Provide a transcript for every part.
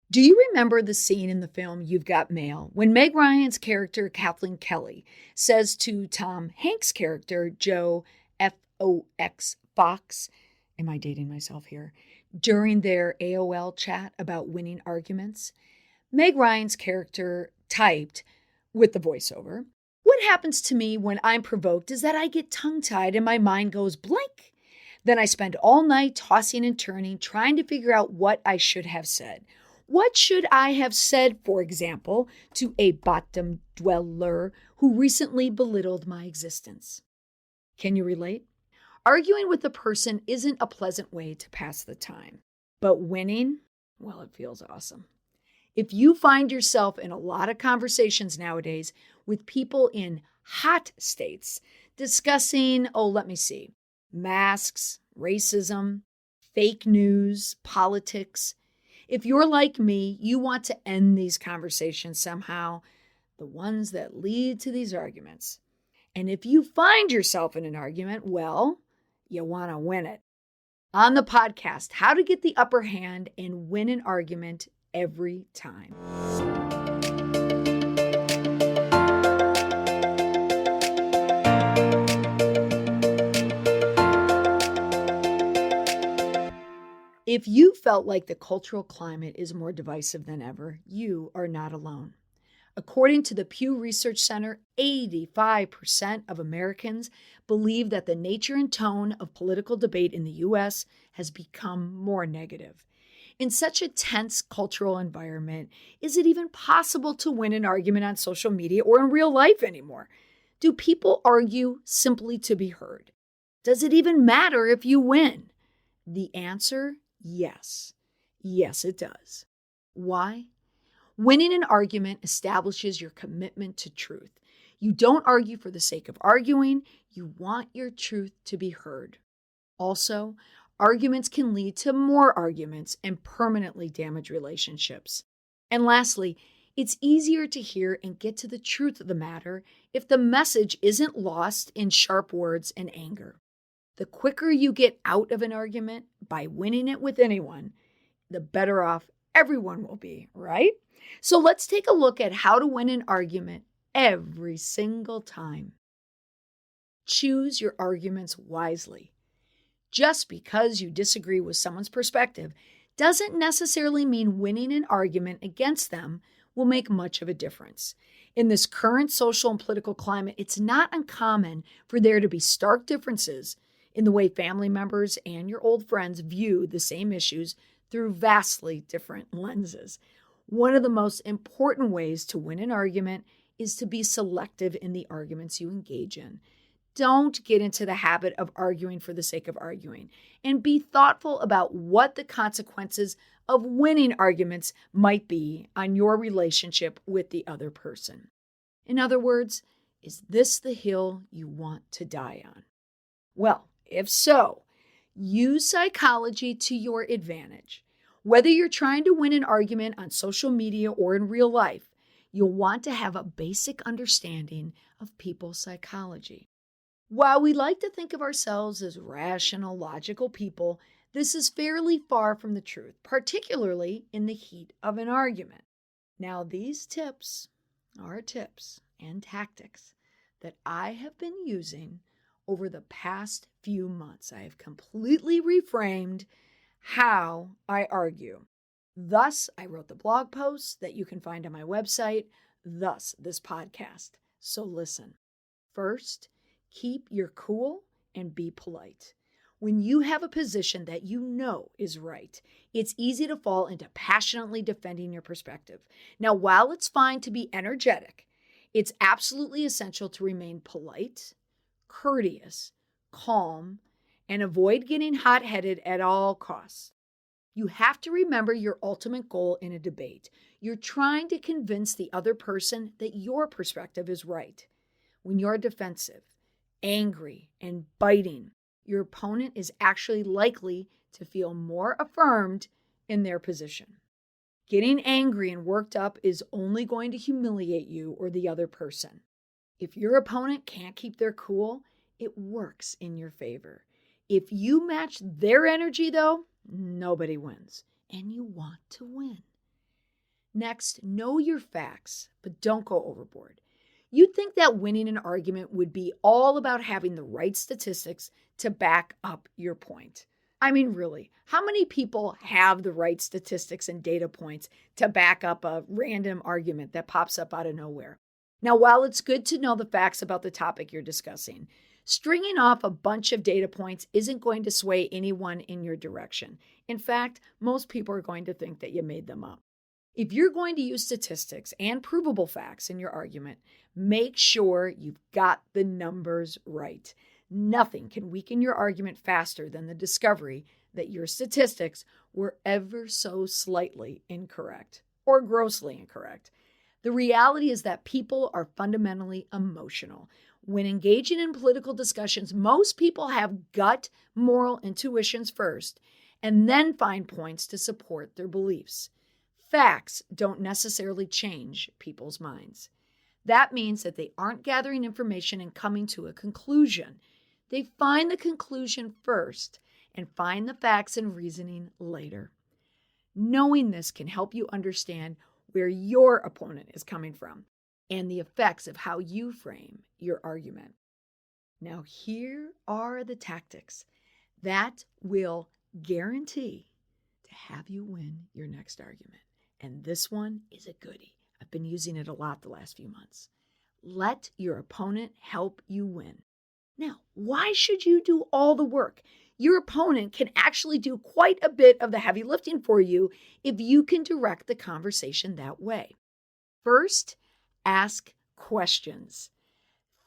Do you remember the scene in the film You've Got Mail when Meg Ryan's character, Kathleen Kelly, says to Tom Hanks' character, Joe Fox Fox, am I dating myself here, during their AOL chat about winning arguments? Meg Ryan's character typed with the voiceover, "What happens to me when I'm provoked is that I get tongue tied and my mind goes blank. Then I spend all night tossing and turning, trying to figure out what I should have said. What should I have said, for example, to a bottom dweller who recently belittled my existence?" Can you relate? Arguing with a person isn't a pleasant way to pass the time, but winning, well, it feels awesome. If you find yourself in a lot of conversations nowadays with people in hot states discussing, let me see, masks, racism, fake news, politics, if you're like me, you want to end these conversations somehow, the ones that lead to these arguments. And if you find yourself in an argument, well, you want to win it. On the podcast, How to Get the Upper Hand and Win an Argument Every Time. If you felt like the cultural climate is more divisive than ever, you are not alone. According to the Pew Research Center, 85% of Americans believe that the nature and tone of political debate in the U.S. has become more negative. In such a tense cultural environment, is it even possible to win an argument on social media or in real life anymore? Do people argue simply to be heard? Does it even matter if you win? The answer, yes. Yes, it does. Why? Winning an argument establishes your commitment to truth. You don't argue for the sake of arguing. You want your truth to be heard. Also, arguments can lead to more arguments and permanently damage relationships. And lastly, it's easier to hear and get to the truth of the matter if the message isn't lost in sharp words and anger. The quicker you get out of an argument by winning it with anyone, the better off everyone will be, right? So let's take a look at how to win an argument every single time. Choose your arguments wisely. Just because you disagree with someone's perspective doesn't necessarily mean winning an argument against them will make much of a difference. In this current social and political climate, it's not uncommon for there to be stark differences in the way family members and your old friends view the same issues through vastly different lenses. One of the most important ways to win an argument is to be selective in the arguments you engage in. Don't get into the habit of arguing for the sake of arguing, and be thoughtful about what the consequences of winning arguments might be on your relationship with the other person. In other words, is this the hill you want to die on? Well, if so, use psychology to your advantage. Whether you're trying to win an argument on social media or in real life, you'll want to have a basic understanding of people's psychology. While we like to think of ourselves as rational, logical people, this is fairly far from the truth, particularly in the heat of an argument. Now, these tips are tips and tactics that I have been using over the past few months. I have completely reframed how I argue. Thus, I wrote the blog posts that you can find on my website, thus this podcast. So listen. First, keep your cool and be polite. When you have a position that you know is right, it's easy to fall into passionately defending your perspective. Now, while it's fine to be energetic, it's absolutely essential to remain polite, courteous, calm, and avoid getting hot-headed at all costs. You have to remember your ultimate goal in a debate. You're trying to convince the other person that your perspective is right. When you're defensive, angry, and biting, your opponent is actually likely to feel more affirmed in their position. Getting angry and worked up is only going to humiliate you or the other person. If your opponent can't keep their cool, it works in your favor. If you match their energy, though, nobody wins, and you want to win. Next, know your facts, but don't go overboard. You'd think that winning an argument would be all about having the right statistics to back up your point. I mean, really, how many people have the right statistics and data points to back up a random argument that pops up out of nowhere? Now, while it's good to know the facts about the topic you're discussing, stringing off a bunch of data points isn't going to sway anyone in your direction. In fact, most people are going to think that you made them up. If you're going to use statistics and provable facts in your argument, make sure you've got the numbers right. Nothing can weaken your argument faster than the discovery that your statistics were ever so slightly incorrect or grossly incorrect. The reality is that people are fundamentally emotional. When engaging in political discussions, most people have gut moral intuitions first and then find points to support their beliefs. Facts don't necessarily change people's minds. That means that they aren't gathering information and coming to a conclusion. They find the conclusion first and find the facts and reasoning later. Knowing this can help you understand where your opponent is coming from and the effects of how you frame your argument. Now, here are the tactics that will guarantee to have you win your next argument. And this one is a goodie. I've been using it a lot the last few months. Let your opponent help you win. Now, why should you do all the work? Your opponent can actually do quite a bit of the heavy lifting for you if you can direct the conversation that way. First, ask questions.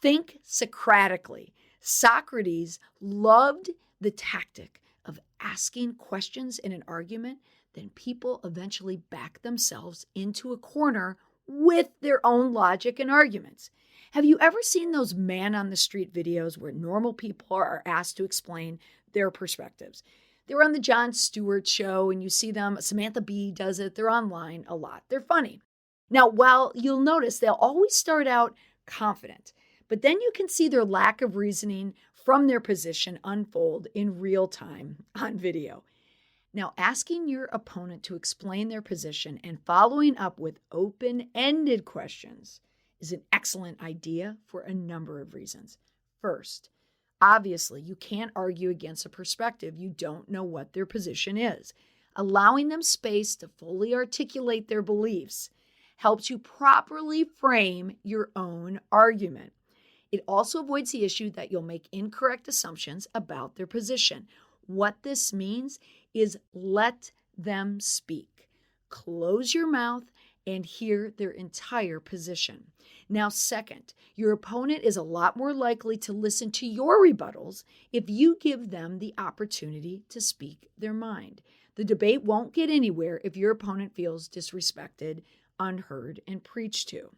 Think Socratically. Socrates loved the tactic of asking questions in an argument. Then people eventually back themselves into a corner with their own logic and arguments. Have you ever seen those man-on-the-street videos where normal people are asked to explain their perspectives? They're on the Jon Stewart show, and you see them. Samantha Bee does it. They're online a lot. They're funny. Now, while you'll notice they'll always start out confident, but then you can see their lack of reasoning from their position unfold in real time on video. Now, asking your opponent to explain their position and following up with open-ended questions is an excellent idea for a number of reasons. First, obviously, you can't argue against a perspective you don't know what their position is. Allowing them space to fully articulate their beliefs helps you properly frame your own argument. It also avoids the issue that you'll make incorrect assumptions about their position. What this means is let them speak. Close your mouth and hear their entire position. Now, second, your opponent is a lot more likely to listen to your rebuttals if you give them the opportunity to speak their mind. The debate won't get anywhere if your opponent feels disrespected, unheard, and preached to.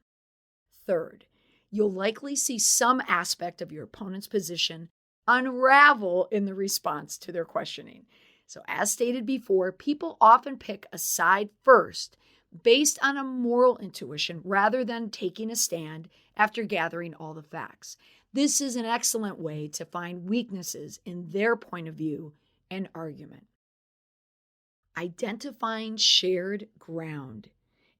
Third, you'll likely see some aspect of your opponent's position unravel in the response to their questioning. So, as stated before, people often pick a side first based on a moral intuition rather than taking a stand after gathering all the facts. This is an excellent way to find weaknesses in their point of view and argument. Identifying shared ground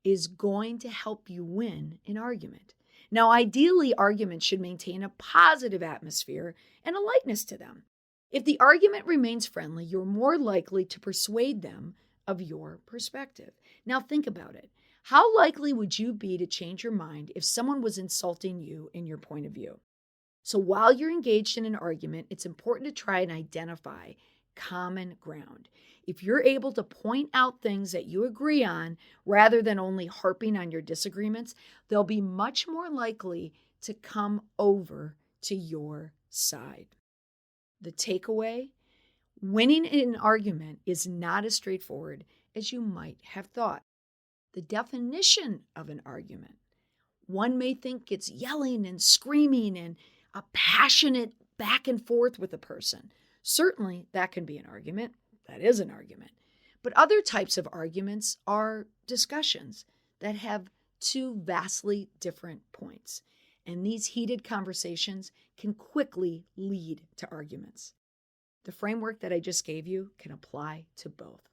is going to help you win an argument. Now, ideally, arguments should maintain a positive atmosphere and a lightness to them. If the argument remains friendly, you're more likely to persuade them of your perspective. Now, think about it. How likely would you be to change your mind if someone was insulting you in your point of view? So while you're engaged in an argument, it's important to try and identify common ground. If you're able to point out things that you agree on rather than only harping on your disagreements, they'll be much more likely to come over to your side. The takeaway: winning in an argument is not as straightforward as you might have thought. The definition of an argument: one may think it's yelling and screaming and a passionate back and forth with a person. Certainly, that can be an argument. That is an argument. But other types of arguments are discussions that have two vastly different points. And these heated conversations can quickly lead to arguments. The framework that I just gave you can apply to both.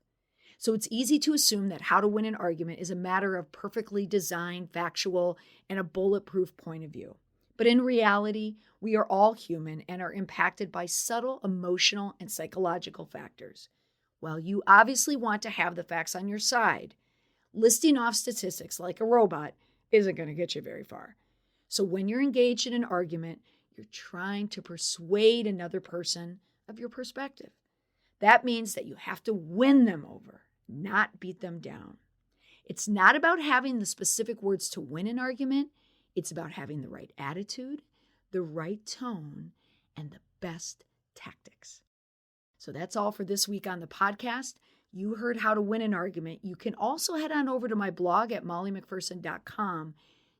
So it's easy to assume that how to win an argument is a matter of perfectly designed, factual, and a bulletproof point of view. But in reality, we are all human and are impacted by subtle emotional and psychological factors. While you obviously want to have the facts on your side, listing off statistics like a robot isn't going to get you very far. So when you're engaged in an argument, you're trying to persuade another person of your perspective. That means that you have to win them over, not beat them down. It's not about having the specific words to win an argument. It's about having the right attitude, the right tone, and the best tactics. So that's all for this week on the podcast. You heard how to win an argument. You can also head on over to my blog at mollymcpherson.com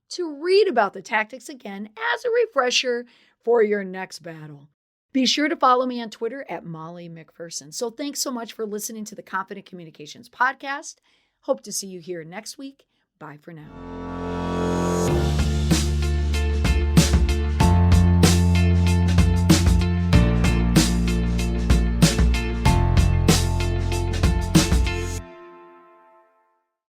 to read about the tactics again as a refresher for your next battle. Be sure to follow me on Twitter at Molly McPherson. So thanks so much for listening to the Confident Communications podcast. Hope to see you here next week. Bye for now.